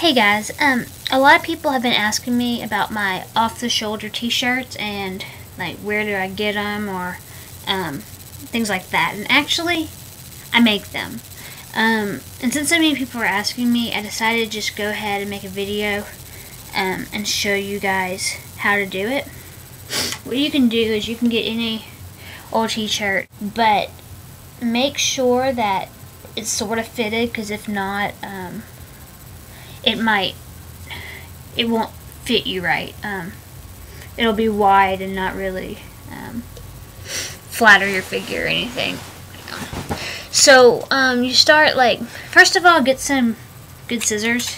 Hey guys, a lot of people have been asking me about my off-the-shoulder t-shirts and like where do I get them or things like that. And actually, I make them. And since so many people were asking me, I decided to just go ahead and make a video and show you guys how to do it. What you can do is you can get any old t-shirt, but make sure that it's sort of fitted, because if not, it won't fit you right. It'll be wide and not really flatter your figure or anything. So you start, like, first of all, get some good scissors,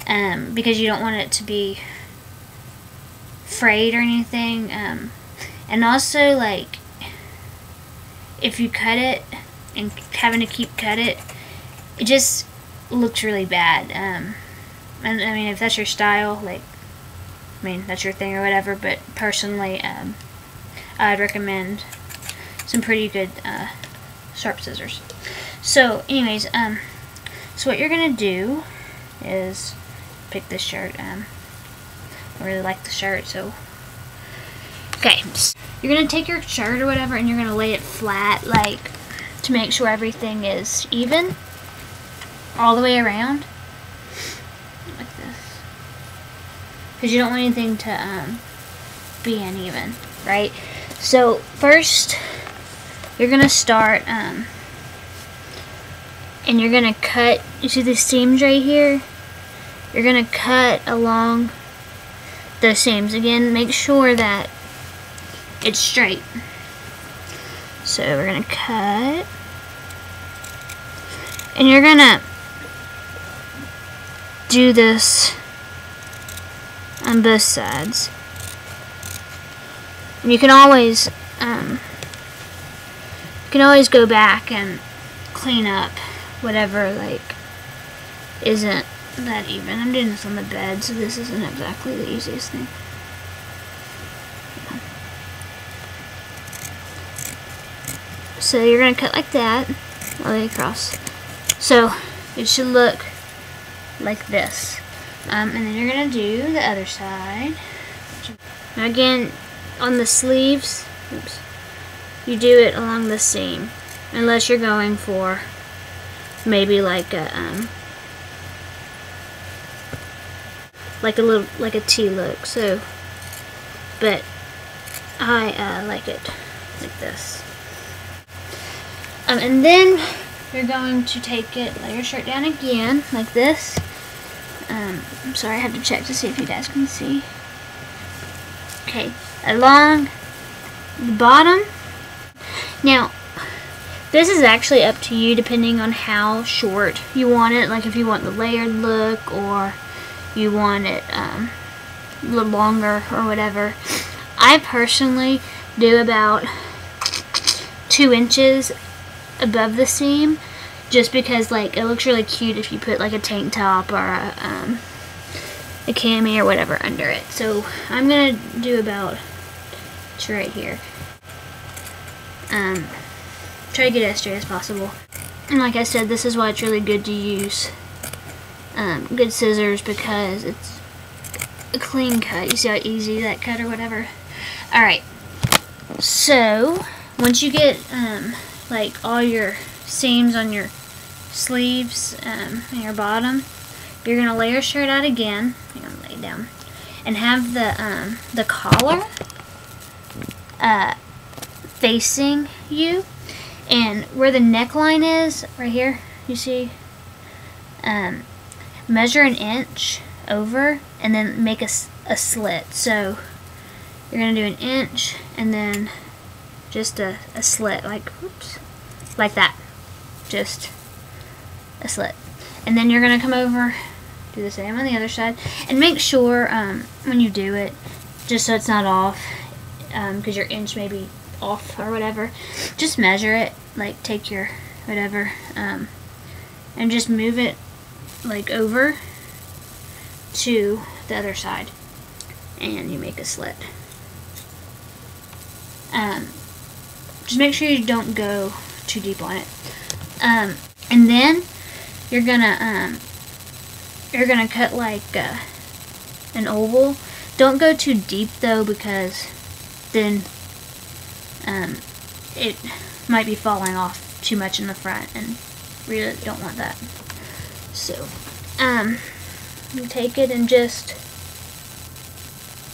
because you don't want it to be frayed or anything. And also, like, if you cut it and having to keep cut it just looks really bad. And I mean, if that's your style, like, I mean, that's your thing or whatever, but personally, I'd recommend some pretty good sharp scissors. So anyways, so what you're gonna do is pick this shirt. I really like the shirt, so okay, you're gonna take your shirt or whatever and you're gonna lay it flat, like, to make sure everything is even all the way around, like this, because you don't want anything to be uneven, right? So first you're gonna start and you're gonna cut. You see the seams right here? You're gonna cut along those seams. Again, make sure that it's straight. So we're gonna cut, and you're gonna do this on both sides. And you can always go back and clean up whatever, like, isn't that even. I'm doing this on the bed, so this isn't exactly the easiest thing. So you're going to cut like that, all the way across. So it should look like this. And then you're going to do the other side. Now again, on the sleeves, oops, you do it along the seam. Unless you're going for maybe like a T look. So, but I like it like this. And then you're going to take it, lay your shirt down again, like this. I'm sorry, I have to check to see if you guys can see. Okay, along the bottom. Now, this is actually up to you depending on how short you want it. Like if you want the layered look or you want it a little longer or whatever. I personally do about 2 inches above the seam, just because, like, it looks really cute if you put like a tank top or a cami or whatever under it. So I'm gonna do about to right here. Try to get it as straight as possible. And like I said, this is why it's really good to use good scissors, because it's a clean cut. You see how easy that cut or whatever. Alright, so once you get like all your seams on your sleeves and your bottom, you're gonna lay your shirt out again. Hang on, lay it down, and have the collar facing you, and where the neckline is right here, you see, measure 1 inch over and then make a slit. So you're gonna do 1 inch and then just a slit, like, oops, like that, just a slit. And then you're gonna come over, do the same on the other side, and make sure when you do it, just so it's not off, because your inch may be off or whatever, just measure it, like take your whatever, and just move it like over to the other side, and you make a slit. Just make sure you don't go too deep on it. And then you're gonna you're gonna cut like an oval. Don't go too deep though, because then it might be falling off too much in the front, and really don't want that. So you take it and just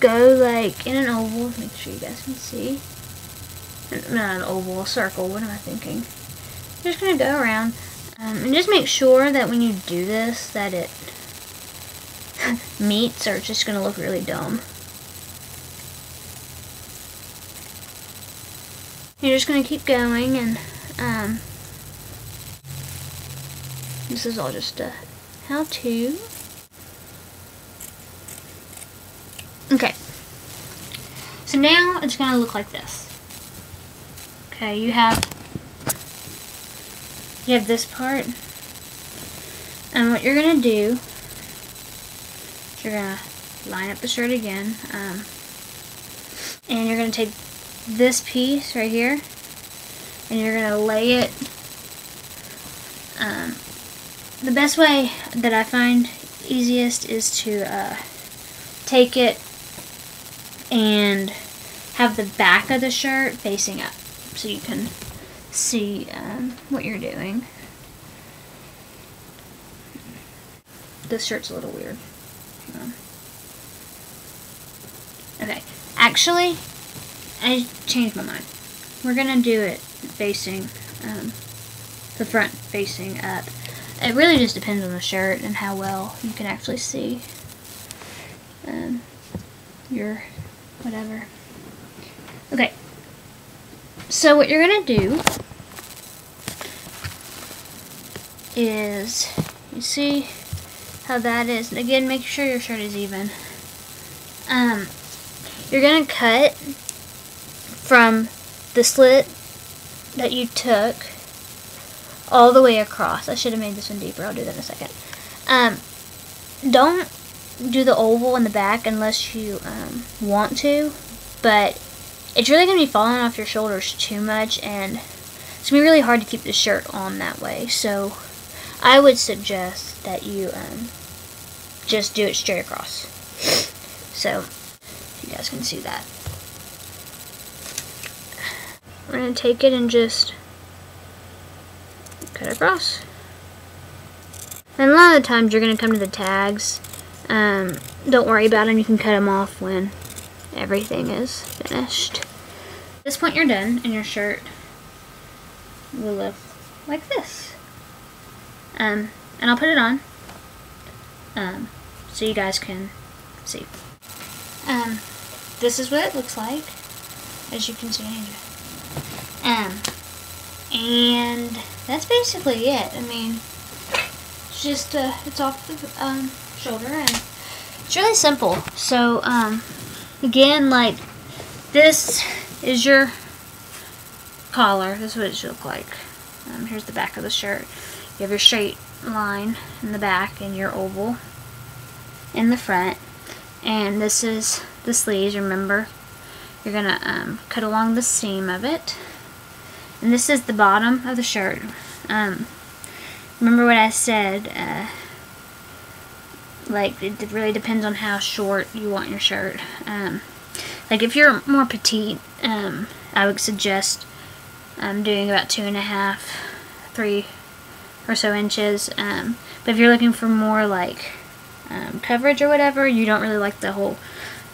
go like in an oval. Make sure you guys can see. Not an oval, a circle. What am I thinking? You're just gonna go around, and just make sure that when you do this, that it meets, or it's just gonna look really dumb. You're just gonna keep going, and this is all just a how-to. Okay. So now it's gonna look like this. Okay, you have this part, and what you're gonna do is you're gonna line up the shirt again, and you're gonna take this piece right here, and you're gonna lay it. The best way that I find easiest is to take it and have the back of the shirt facing up, so you can see what you're doing. This shirt's a little weird. Okay, actually, I changed my mind. We're gonna do it facing the front facing up. It really just depends on the shirt and how well you can actually see your whatever. Okay, so what you're gonna do is, you see how that is, and again, make sure your shirt is even. You're gonna cut from the slit that you took all the way across. I should have made this one deeper. I'll do that in a second. Don't do the oval in the back unless you want to, but it's really going to be falling off your shoulders too much, and it's going to be really hard to keep the shirt on that way. So I would suggest that you just do it straight across. So you guys can see that. We're going to take it and just cut across. And a lot of the times you're going to come to the tags. Don't worry about them. You can cut them off when everything is finished. At this point you're done, and your shirt will look like this. And I'll put it on so you guys can see. This is what it looks like, as you can see. And that's basically it. I mean, it's just it's off the shoulder, and it's really simple. So again, like, this is your collar. This is what it should look like. Here's the back of the shirt. You have your straight line in the back and your oval in the front, and this is the sleeves. Remember, you're gonna cut along the seam of it. And this is the bottom of the shirt. Remember what I said, like, it really depends on how short you want your shirt. Like, if you're more petite, I would suggest doing about 2.5, 3 or so inches. But if you're looking for more, like, coverage or whatever, you don't really like the whole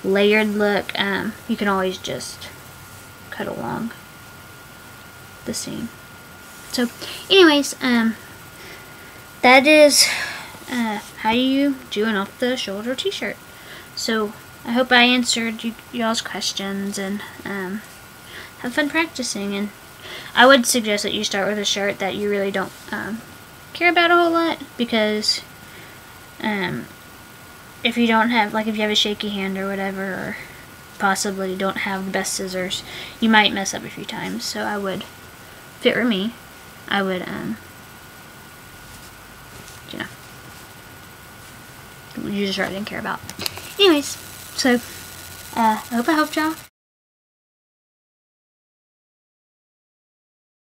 layered look, you can always just cut along the seam. So anyways, that is how you do an off the shoulder t-shirt. So I hope I answered y'all's questions, and have fun practicing. And I would suggest that you start with a shirt that you really don't care about a whole lot, because if you don't have, like, if you have a shaky hand or whatever, or possibly don't have the best scissors, you might mess up a few times. So I would, if it were me, I would, you know, use a shirt I didn't care about. Anyways, so, I hope I helped y'all.